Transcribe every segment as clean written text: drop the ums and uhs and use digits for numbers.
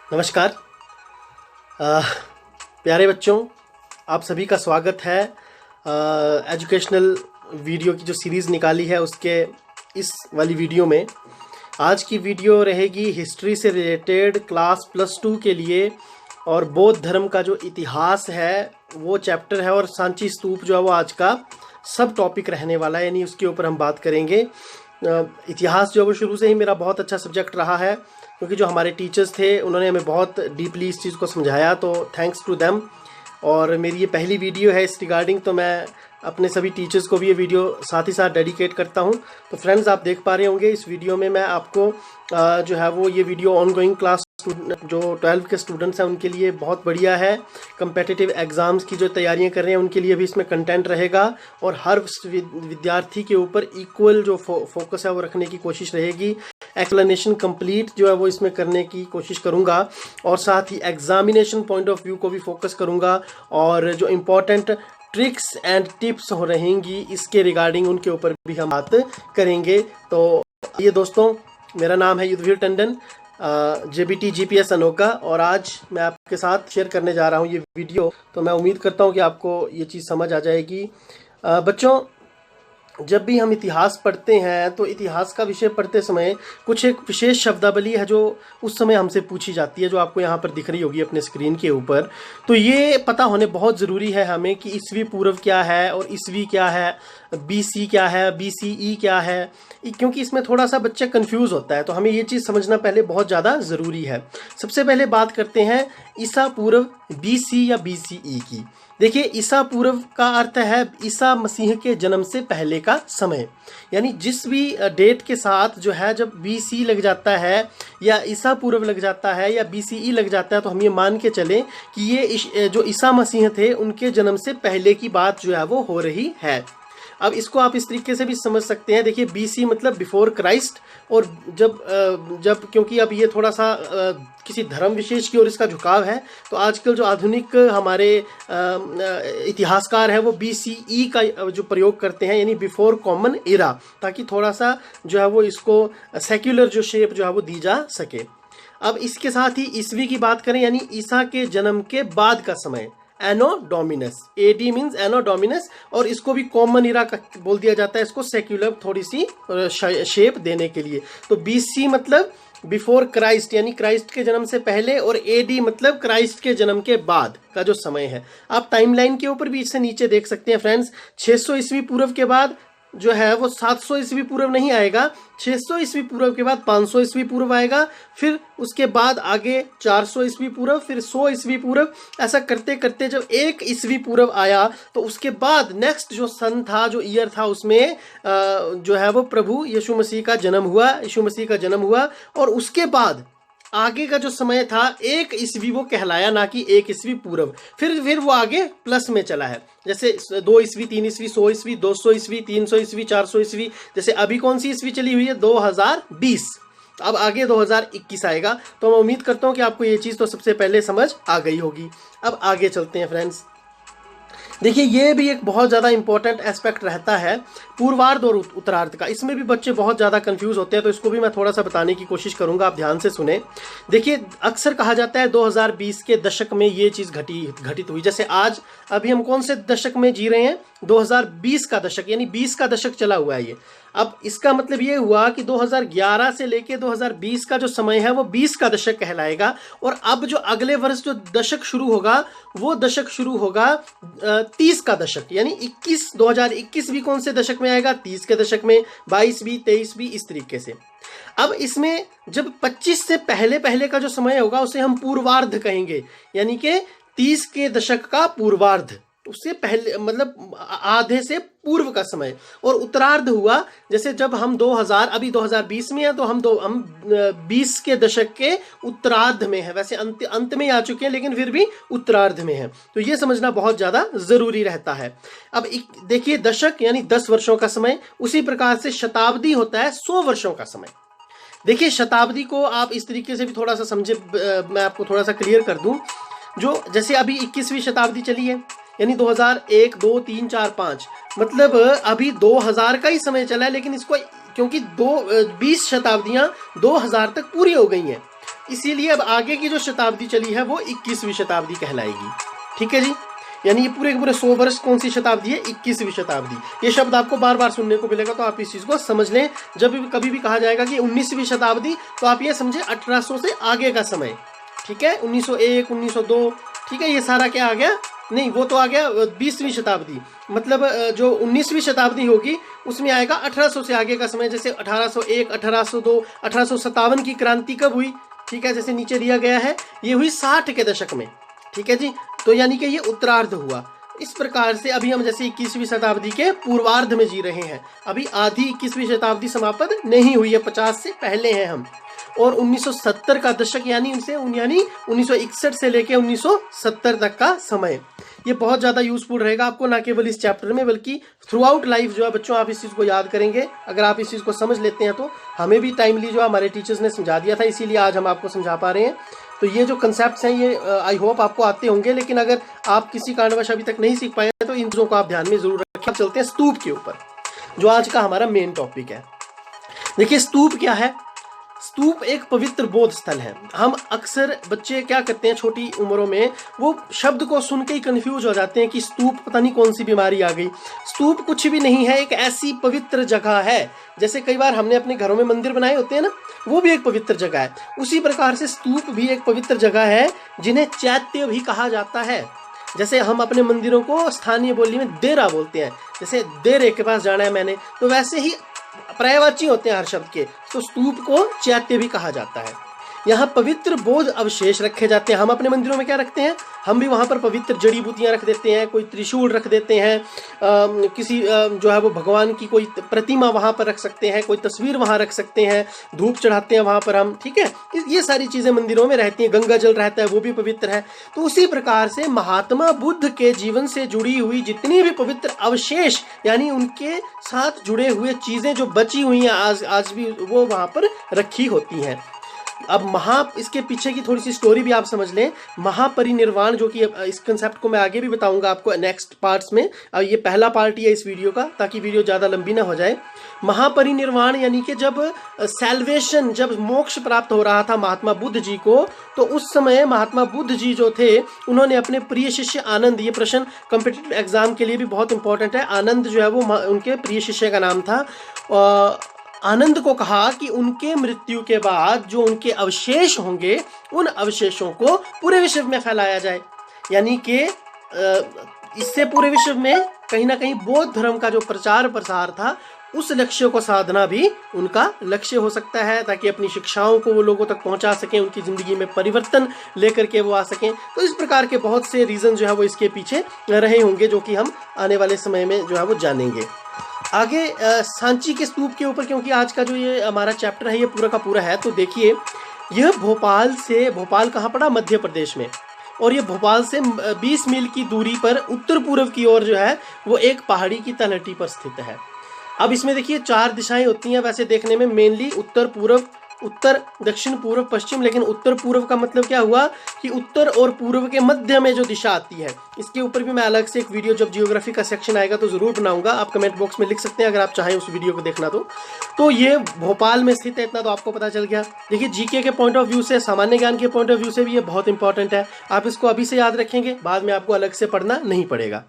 नमस्कार प्यारे बच्चों, आप सभी का स्वागत है एजुकेशनल वीडियो की जो सीरीज़ निकाली है उसके इस वाली वीडियो में। आज की वीडियो रहेगी हिस्ट्री से रिलेटेड क्लास +2 के लिए, और बौद्ध धर्म का जो इतिहास है वो चैप्टर है, और सांची स्तूप जो है वो आज का सब टॉपिक रहने वाला है, यानी उसके ऊपर हम बात करेंगे। इतिहास जो है वो शुरू से ही मेरा बहुत अच्छा सब्जेक्ट रहा है, क्योंकि जो हमारे टीचर्स थे उन्होंने हमें बहुत डीपली इस चीज़ को समझाया, तो थैंक्स टू देम। और मेरी ये पहली वीडियो है इस रिगार्डिंग, तो मैं अपने सभी टीचर्स को भी ये वीडियो साथ ही साथ डेडिकेट करता हूँ। तो फ्रेंड्स, आप देख पा रहे होंगे इस वीडियो में मैं आपको जो है वो ये वीडियो ऑनगोइंग क्लास जो 12 के स्टूडेंट्स हैं उनके लिए बहुत बढ़िया है। कम्पिटिटिव एग्ज़ाम्स की जो तैयारियां कर रहे हैं उनके लिए भी इसमें कंटेंट रहेगा, और हर विद्यार्थी के ऊपर इक्वल जो फोकस है वो रखने की कोशिश रहेगी। एक्सप्लेनेशन कंप्लीट जो है वो इसमें करने की कोशिश करूंगा, और साथ ही एग्जामिनेशन पॉइंट ऑफ व्यू को भी फोकस करूंगा, और जो इम्पोर्टेंट ट्रिक्स एंड टिप्स हो रहेंगी इसके रिगार्डिंग उनके ऊपर भी हम बात करेंगे। तो ये दोस्तों, मेरा नाम है युद्धवीर टंडन, JBT GPS अनोखा, और आज मैं आपके साथ शेयर करने जा रहा हूँ ये वीडियो। तो मैं उम्मीद करता हूँ कि आपको ये चीज़ समझ आ जाएगी। बच्चों, जब भी हम इतिहास पढ़ते हैं तो इतिहास का विषय पढ़ते समय कुछ एक विशेष शब्दावली है जो उस समय हमसे पूछी जाती है, जो आपको यहाँ पर दिख रही होगी अपने स्क्रीन के ऊपर। तो ये पता होने बहुत ज़रूरी है हमें कि ईस्वी पूर्व क्या है, और ईस्वी क्या है, BC क्या है, BCE क्या है, क्योंकि इसमें थोड़ा सा बच्चा कंफ्यूज होता है। तो हमें ये चीज़ समझना पहले बहुत ज़्यादा ज़रूरी है। सबसे पहले बात करते हैं ईसा पूर्व BC या BCE की। देखिए, ईसा पूर्व का अर्थ है ईसा मसीह के जन्म से पहले का समय, यानी जिस भी डेट के साथ जो है जब BC लग जाता है या ईसा पूर्व लग जाता है या BCE लग जाता है, तो हम ये मान के चलें कि ये जो ईसा मसीह थे उनके जन्म से पहले की बात जो है वो हो रही है। अब इसको आप इस तरीके से भी समझ सकते हैं। देखिए, BC मतलब बिफोर क्राइस्ट, और जब क्योंकि अब ये थोड़ा सा किसी धर्म विशेष की ओर इसका झुकाव है, तो आजकल जो आधुनिक हमारे इतिहासकार हैं वो BCE का जो प्रयोग करते हैं, यानी बिफोर कॉमन एरा, ताकि थोड़ा सा जो है वो इसको सेक्युलर जो शेप जो है वो दी जा सके। अब इसके साथ ही ईस्वी की बात करें, यानी ईसा के जन्म के बाद का समय, एनो डोमिनस, AD मीन्स एनो डोमिनस, और इसको भी कॉमन इरा बोल दिया जाता है, इसको सेक्युलर थोड़ी सी शेप देने के लिए। तो BC मतलब बिफोर क्राइस्ट, यानी क्राइस्ट के जन्म से पहले, और AD मतलब क्राइस्ट के जन्म के बाद का जो समय है। आप टाइमलाइन के ऊपर भी इससे नीचे देख सकते हैं फ्रेंड्स। 600 ईस्वी पूर्व के बाद जो है वो 700 ईस्वी पूर्व नहीं आएगा, 600 ईस्वी पूर्व के बाद 500 ईस्वी पूर्व आएगा, फिर उसके बाद आगे 400 ईस्वी पूर्व, फिर 100 ईस्वी पूर्व। ऐसा करते करते जब 1 ईस्वी पूर्व आया, तो उसके बाद नेक्स्ट जो सन था, जो ईयर था, उसमें जो है वो प्रभु यीशु मसीह का जन्म हुआ, और उसके बाद आगे का जो समय था 1 ईस्वी वो कहलाया, ना कि 1 ईस्वी पूर्व। फिर वो आगे प्लस में चला है, जैसे 2 ईस्वी, 3 ईस्वी, 100 ईस्वी, 200 ईस्वी, 300 ईस्वी, 400 ईस्वी। जैसे अभी कौन सी ईस्वी चली हुई है? 2020। अब आगे 2021 आएगा। तो मैं उम्मीद करता हूँ कि आपको ये चीज़ तो सबसे पहले समझ आ गई होगी। अब आगे चलते हैं फ्रेंड्स। देखिए, ये भी एक बहुत ज़्यादा इंपॉर्टेंट एस्पेक्ट रहता है पूर्वार्ध और उत्तरार्ध का। इसमें भी बच्चे बहुत ज़्यादा कंफ्यूज होते हैं, तो इसको भी मैं थोड़ा सा बताने की कोशिश करूंगा, आप ध्यान से सुने। देखिए, अक्सर कहा जाता है 2020 के दशक में ये चीज़ घटित हुई। जैसे आज अभी हम कौन से दशक में जी रहे हैं? 2020 का दशक, यानी 20 का दशक चला हुआ है ये। अब इसका मतलब ये हुआ कि 2011 से लेके 2020 का जो समय है वो 20 का दशक कहलाएगा, और अब जो अगले वर्ष जो दशक शुरू होगा वो दशक शुरू होगा 30 का दशक, यानी 2021 भी कौन से दशक में आएगा? 30 के दशक में, 22 भी, 23 भी, इस तरीके से। अब इसमें जब 25 से पहले का जो समय होगा उसे हम पूर्वार्ध कहेंगे, यानी कि 30 के दशक का पूर्वार्ध, उससे पहले मतलब आधे से पूर्व का समय। और उत्तरार्ध हुआ जैसे जब हम अभी 2020 में है, तो हम 20 के दशक के उत्तरार्ध में है। वैसे अंत में आ चुके हैं, लेकिन फिर भी उत्तरार्ध में है। तो ये समझना बहुत ज़्यादा ज़रूरी रहता है। अब देखिए, दशक यानी 10 वर्षों का समय, उसी प्रकार से शताब्दी होता है 100 वर्षों का समय। देखिए, शताब्दी को आप इस तरीके से भी थोड़ा सा समझे, मैं आपको थोड़ा सा क्लियर कर दूं। जो जैसे अभी 21वीं शताब्दी चली है, यानी 2001, 2, 3, 4, 5, मतलब अभी 2000 का ही समय चला है, लेकिन इसको क्योंकि 20 शताब्दियां 2000 तक पूरी हो गई हैं, इसीलिए अब आगे की जो शताब्दी चली है वो 21वीं शताब्दी कहलाएगी। ठीक है जी, यानी ये पूरे के पूरे 100 वर्ष कौन सी शताब्दी है? 21वीं शताब्दी। ये शब्द आपको बार बार सुनने को मिलेगा, तो आप इस चीज को समझ लें। जब भी कभी भी कहा जाएगा कि 19वीं शताब्दी, तो आप ये समझे 1800 से आगे का समय। ठीक है, 1901, 1902, ठीक है, ये सारा क्या आ गया? नहीं, वो तो आ गया 20वीं शताब्दी। मतलब जो 19वीं शताब्दी होगी उसमें आएगा 1800 से आगे का समय। जैसे 1801, 1802, 1857 की क्रांति कब हुई? ठीक है, जैसे नीचे दिया गया है, ये हुई 60 के दशक में। ठीक है जी, तो यानी कि ये उत्तरार्ध हुआ। इस प्रकार से अभी हम जैसे 21वीं शताब्दी के पूर्वार्ध में जी रहे हैं। अभी आधी 21वीं शताब्दी समाप्त नहीं हुई है, 50 से पहले हैं हम। और 1970 का दशक यानी 1961 से लेके 1970 तक का समय, ये बहुत ज़्यादा यूजफुल रहेगा आपको, ना केवल इस चैप्टर में बल्कि थ्रू आउट लाइफ जो है बच्चों आप इस चीज़ को याद करेंगे। अगर आप इस चीज़ को समझ लेते हैं तो हमें भी टाइमली जो हमारे टीचर्स ने समझा दिया था, इसीलिए आज हम आपको समझा पा रहे हैं। तो ये जो कंसेप्ट्स हैं ये आई होप आपको आते होंगे, लेकिन अगर आप किसी कारणवश अभी तक नहीं सीख पाए तो इन चीज़ों को आप ध्यान में जरूर रखें। चलते हैं स्तूप के ऊपर, जो आज का हमारा मेन टॉपिक है। देखिए स्तूप क्या है? स्तूप एक पवित्र बौद्ध स्थल है। हम अक्सर बच्चे क्या करते हैं छोटी उम्रों में, वो शब्द को सुन के ही कंफ्यूज हो जाते हैं कि स्तूप पता नहीं कौन सी बीमारी आ गई। स्तूप कुछ भी नहीं है, एक ऐसी पवित्र जगह है। जैसे कई बार हमने अपने घरों में मंदिर बनाए होते हैं ना, वो भी एक पवित्र जगह है। उसी प्रकार से स्तूप भी एक पवित्र जगह है, जिन्हें चैत्य भी कहा जाता है। जैसे हम अपने मंदिरों को स्थानीय बोली में देरा बोलते हैं, जैसे देरे के पास जाना है मैंने, तो वैसे ही पर्यायवाची होते हैं हर शब्द के, तो स्तूप को चैत्य भी कहा जाता है। यहाँ पवित्र बौद्ध अवशेष रखे जाते हैं। हम अपने मंदिरों में क्या रखते हैं? हम भी वहाँ पर पवित्र जड़ी बूटियाँ रख देते हैं, कोई त्रिशूल रख देते हैं, किसी जो है वो भगवान की कोई प्रतिमा वहाँ पर रख सकते हैं, कोई तस्वीर वहाँ रख सकते हैं, धूप चढ़ाते हैं वहाँ पर हम। ठीक है, ये सारी चीज़ें मंदिरों में रहती हैं। गंगा जल रहता है, वो भी पवित्र है। तो उसी प्रकार से महात्मा बुद्ध के जीवन से जुड़ी हुई जितनी भी पवित्र अवशेष, यानी उनके साथ जुड़े हुए चीज़ें जो बची हुई हैं आज भी, वो वहाँ पर रखी होती हैं। अब इसके पीछे की थोड़ी सी स्टोरी भी आप समझ लें। महापरिनिर्वाण, जो कि इस कंसेप्ट को मैं आगे भी बताऊंगा आपको नेक्स्ट पार्ट्स में। अब ये पहला पार्ट ही है इस वीडियो का, ताकि वीडियो ज़्यादा लंबी ना हो जाए। महापरिनिर्वाण यानी कि जब सैल्वेशन, जब मोक्ष प्राप्त हो रहा था महात्मा बुद्ध जी को, तो उस समय महात्मा बुद्ध जी जो थे, उन्होंने अपने प्रिय शिष्य आनंद, ये प्रश्न कॉम्पिटिटिव एग्जाम के लिए भी बहुत इंपॉर्टेंट है, आनंद जो है वो उनके प्रिय शिष्य का नाम था, आनंद को कहा कि उनके मृत्यु के बाद जो उनके अवशेष होंगे, उन अवशेषों को पूरे विश्व में फैलाया जाए। यानी कि इससे पूरे विश्व में कहीं ना कहीं बौद्ध धर्म का जो प्रचार प्रसार था, उस लक्ष्य को साधना भी उनका लक्ष्य हो सकता है, ताकि अपनी शिक्षाओं को वो लोगों तक पहुंचा सकें, उनकी ज़िंदगी में परिवर्तन लेकर के वो आ सकें। तो इस प्रकार के बहुत से रीज़न जो है वो इसके पीछे रहे होंगे, जो कि हम आने वाले समय में जो है वो जानेंगे। आगे सांची के स्तूप के ऊपर, क्योंकि आज का जो ये हमारा चैप्टर है ये पूरा का पूरा है, तो देखिए यह भोपाल कहाँ पड़ा? मध्य प्रदेश में। और ये भोपाल से 20 मील की दूरी पर उत्तर पूर्व की ओर जो है वो एक पहाड़ी की तलहटी पर स्थित है। अब इसमें देखिए 4 दिशाएं होती हैं वैसे देखने में, मेनली उत्तर पूर्व, उत्तर, दक्षिण, पूर्व, पश्चिम। लेकिन उत्तर पूर्व का मतलब क्या हुआ कि उत्तर और पूर्व के मध्य में जो दिशा आती है। इसके ऊपर भी मैं अलग से एक वीडियो जब जियोग्राफी का सेक्शन आएगा तो ज़रूर बनाऊंगा, आप कमेंट बॉक्स में लिख सकते हैं अगर आप चाहें उस वीडियो को देखना। तो ये भोपाल में स्थित है, इतना तो आपको पता चल गया। देखिए जीके के पॉइंट ऑफ व्यू से, सामान्य ज्ञान के पॉइंट ऑफ व्यू से भी ये बहुत इंपॉर्टेंट है। आप इसको अभी से याद रखेंगे, बाद में आपको अलग से पढ़ना नहीं पड़ेगा।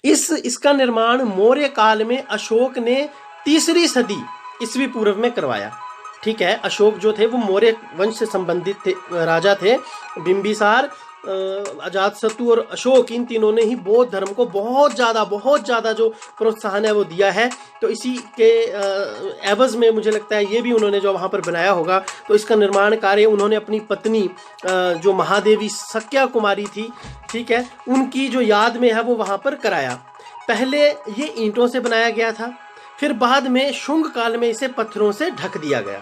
इसका निर्माण मौर्य काल में अशोक ने 3री सदी ईस्वी पूर्व में करवाया। ठीक है, अशोक जो थे वो मौर्य वंश से संबंधित थे, राजा थे। बिंबिसार, अजातशत्रु और अशोक, इन तीनों ने ही बौद्ध धर्म को बहुत ज़्यादा जो प्रोत्साहन है वो दिया है। तो इसी के एवज में मुझे लगता है ये भी उन्होंने जो वहाँ पर बनाया होगा। तो इसका निर्माण कार्य उन्होंने अपनी पत्नी जो महादेवी सक्या कुमारी थी, ठीक है, उनकी जो याद में है वो वहाँ पर कराया। पहले ये ईंटों से बनाया गया था, फिर बाद में शुंग काल में इसे पत्थरों से ढक दिया गया।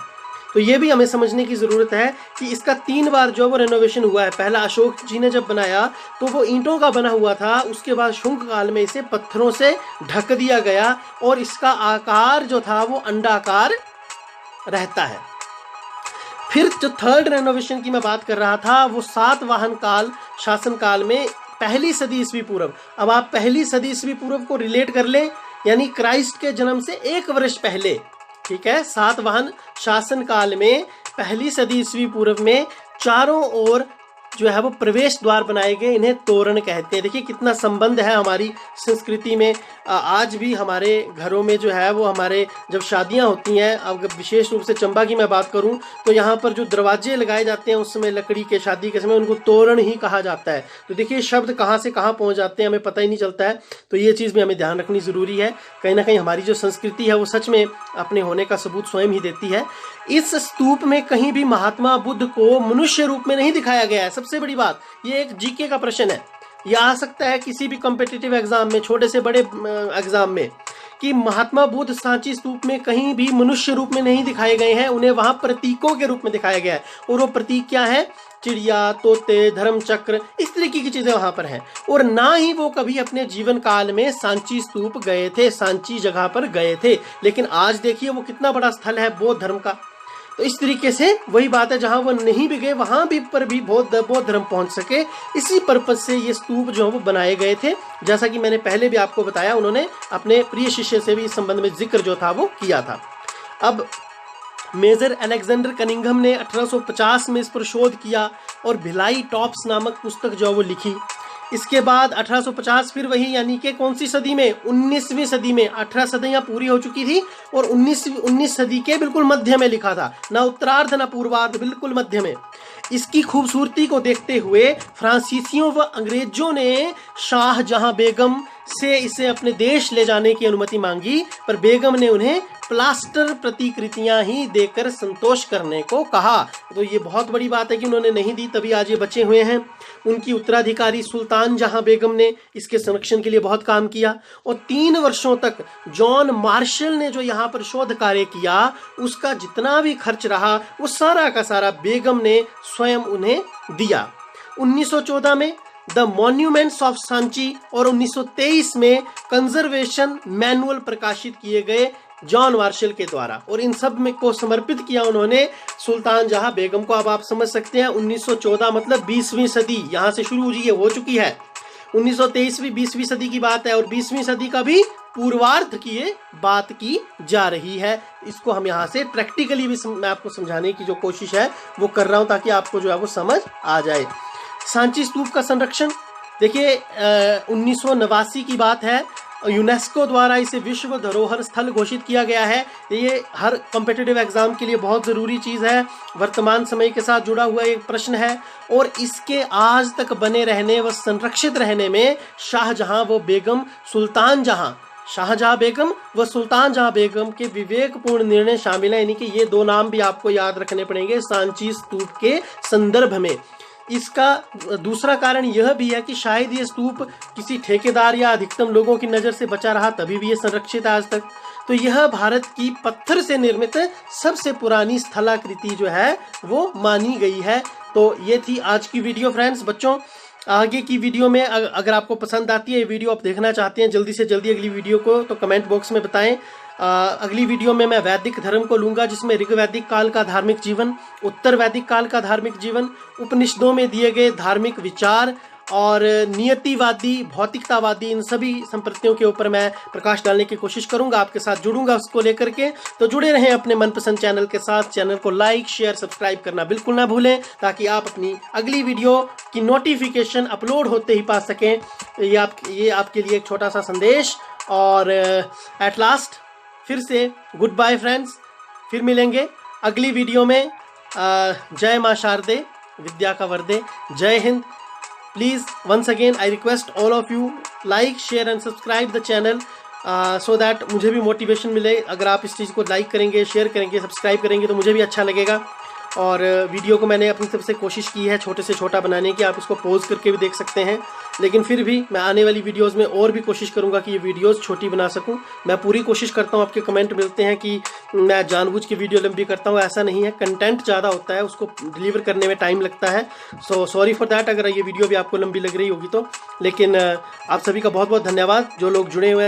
तो ये भी हमें समझने की ज़रूरत है कि इसका 3 बार जो वो रेनोवेशन हुआ है। पहला अशोक जी ने जब बनाया तो वो ईंटों का बना हुआ था, उसके बाद शुंग काल में इसे पत्थरों से ढक दिया गया और इसका आकार जो था वो अंडाकार रहता है। फिर जो 3rd रेनोवेशन की मैं बात कर रहा था वो सातवाहन काल, शासन काल में 1ली सदी ईस्वी पूर्व। अब आप 1ली सदी ईस्वी पूर्व को रिलेट कर लें, यानी क्राइस्ट के जन्म से 1 वर्ष पहले। ठीक है, सातवाहन शासन काल में पहली सदी ईस्वी पूर्व में चारों ओर जो है वो प्रवेश द्वार बनाए गए, इन्हें तोरण कहते हैं। देखिए कितना संबंध है हमारी संस्कृति में। आज भी हमारे घरों में जो है वो हमारे जब शादियां होती हैं, अब विशेष रूप से चंबा की मैं बात करूं तो यहाँ पर जो दरवाजे लगाए जाते हैं उस समय लकड़ी के, शादी के समय, उनको तोरण ही कहा जाता है। तो देखिए शब्द कहाँ से कहाँ पहुँच जाते हैं हमें पता ही नहीं चलता है। तो ये चीज़ भी हमें ध्यान रखनी ज़रूरी है। कहीं ना कहीं हमारी जो संस्कृति है वो सच में अपने होने का सबूत स्वयं ही देती है। इस स्तूप में कहीं भी महात्मा बुद्ध को मनुष्य रूप में नहीं दिखाया गया है। सबसे बड़ी बात, ये एक जीके का प्रश्न है, ये आ सकता है किसी भी कॉम्पिटिटिव एग्जाम में, छोटे से बड़े एग्जाम में, कि महात्मा बुद्ध सांची स्तूप में कहीं भी मनुष्य रूप में नहीं दिखाए गए हैं, उन्हें वहां प्रतीकों के रूप में दिखाया गया है। और वो प्रतीक क्या है? चिड़िया, तोते, धर्मचक्र, इस तरीके की चीजें वहां पर हैं। और ना ही वो कभी अपने जीवन काल में सांची स्तूप गए थे, सांची जगह पर गए थे। लेकिन आज देखिए वो कितना बड़ा स्थल है बौद्ध धर्म का। तो इस तरीके से वही बात है, जहां वो नहीं भी गए वहां भी पर भी बौद्ध धर्म पहुंच सके, इसी पर्पज से ये स्तूप जो है वो बनाए गए थे। जैसा कि मैंने पहले भी आपको बताया, उन्होंने अपने प्रिय शिष्य से भी इस संबंध में जिक्र जो था वो किया था। अब मेजर अलेक्जेंडर कनिंघम ने 1850 में इस पर शोध किया और भिलाई टॉप्स नामक पुस्तक जो है वो लिखी। इसके बाद 1850 फिर वही, यानी कि कौन सी सदी में? 19वीं सदी में। 18 सदियां पूरी हो चुकी थी और 19 सदी के बिल्कुल मध्य में लिखा था, ना उत्तरार्ध ना पूर्वार्ध, बिल्कुल मध्य में। इसकी खूबसूरती को देखते हुए फ्रांसीसियों व अंग्रेजों ने शाहजहां बेगम से इसे अपने देश ले जाने की अनुमति मांगी, पर बेगम ने उन्हें प्लास्टर प्रतिकृतियां ही देकर संतोष करने को कहा। तो ये बहुत बड़ी बात है कि उन्होंने नहीं दी, तभी आज ये बचे हुए हैं। उनकी उत्तराधिकारी सुल्तान जहां बेगम ने इसके संरक्षण के लिए बहुत काम किया और 3 वर्षों तक जॉन मार्शल ने जो यहाँ पर शोध कार्य किया, उसका जितना भी खर्च रहा वो सारा का सारा बेगम ने स्वयं उन्हें दिया। 1914 में द मॉन्यूमेंट्स ऑफ सांची और 1923 में कंजर्वेशन मैनुअल प्रकाशित किए गए जॉन मार्शल के द्वारा, और इन सब में को समर्पित किया उन्होंने सुल्तान जहां बेगम को। अब आप समझ सकते हैं 1914 मतलब 20वीं सदी यहां से शुरू हुई है, हो चुकी है। 1923 भी 20वीं सदी की बात है और 20वीं सदी का भी पूर्वार्ध की ये बात की जा रही है। इसको हम यहाँ से प्रैक्टिकली भी मैं आपको समझाने की जो कोशिश है वो कर रहा हूँ, ताकि आपको जो है वो समझ आ जाए। सांची स्तूप का संरक्षण देखिए 1989 की बात है, यूनेस्को द्वारा इसे विश्व धरोहर स्थल घोषित किया गया है। ये हर कॉम्पिटिटिव एग्जाम के लिए बहुत ज़रूरी चीज़ है, वर्तमान समय के साथ जुड़ा हुआ एक प्रश्न है। और इसके आज तक बने रहने व संरक्षित रहने में शाहजहां व बेगम, सुल्तान जहां, शाहजहां बेगम व सुल्तान जहां बेगम के विवेकपूर्ण निर्णय शामिल हैं। यानी कि ये 2 नाम भी आपको याद रखने पड़ेंगे सांची स्तूप के संदर्भ में। इसका दूसरा कारण यह भी है कि शायद ये स्तूप किसी ठेकेदार या अधिकतम लोगों की नज़र से बचा रहा, तभी भी ये संरक्षित है आज तक। तो यह भारत की पत्थर से निर्मित सबसे पुरानी स्थलाकृति जो है वो मानी गई है। तो ये थी आज की वीडियो फ्रेंड्स। बच्चों, आगे की वीडियो में अगर आपको पसंद आती है ये वीडियो, आप देखना चाहते हैं जल्दी से जल्दी अगली वीडियो को, तो कमेंट बॉक्स में बताएं। अगली वीडियो में मैं वैदिक धर्म को लूंगा, जिसमें ऋग वैदिक काल का धार्मिक जीवन, उत्तर वैदिक काल का धार्मिक जीवन, उपनिषदों में दिए गए धार्मिक विचार और नियतिवादी, भौतिकतावादी, इन सभी संप्रतियों के ऊपर मैं प्रकाश डालने की कोशिश करूंगा, आपके साथ जुड़ूंगा उसको लेकर के। तो जुड़े रहें अपने मनपसंद चैनल के साथ। चैनल को लाइक, शेयर, सब्सक्राइब करना बिल्कुल ना भूलें, ताकि आप अपनी अगली वीडियो की नोटिफिकेशन अपलोड होते ही पा सकें। ये आपके लिए एक छोटा सा संदेश। और एट लास्ट फिर से गुड बाय फ्रेंड्स, फिर मिलेंगे अगली वीडियो में। जय मां शारदे, विद्या का वरदे, जय Hind. Please, once again, I request all of you like, share and subscribe the channel so that मुझे भी मोटिवेशन मिले। अगर आप इस चीज़ को लाइक करेंगे, शेयर करेंगे, सब्सक्राइब करेंगे तो मुझे भी अच्छा लगेगा। और वीडियो को मैंने अपनी तरफ से कोशिश की है छोटे से छोटा बनाने की, आप इसको पॉज करके भी देख सकते हैं। लेकिन फिर भी मैं आने वाली वीडियोस में और भी कोशिश करूंगा कि ये वीडियोस छोटी बना सकूं। मैं पूरी कोशिश करता हूं। आपके कमेंट मिलते हैं कि मैं जानबूझ के वीडियो लंबी करता हूं, ऐसा नहीं है। कंटेंट ज़्यादा होता है, उसको डिलीवर करने में टाइम लगता है। सो सॉरी फॉर दैट अगर ये वीडियो भी आपको लंबी लग रही होगी तो। लेकिन आप सभी का बहुत बहुत धन्यवाद जो लोग जुड़े हुए हैं।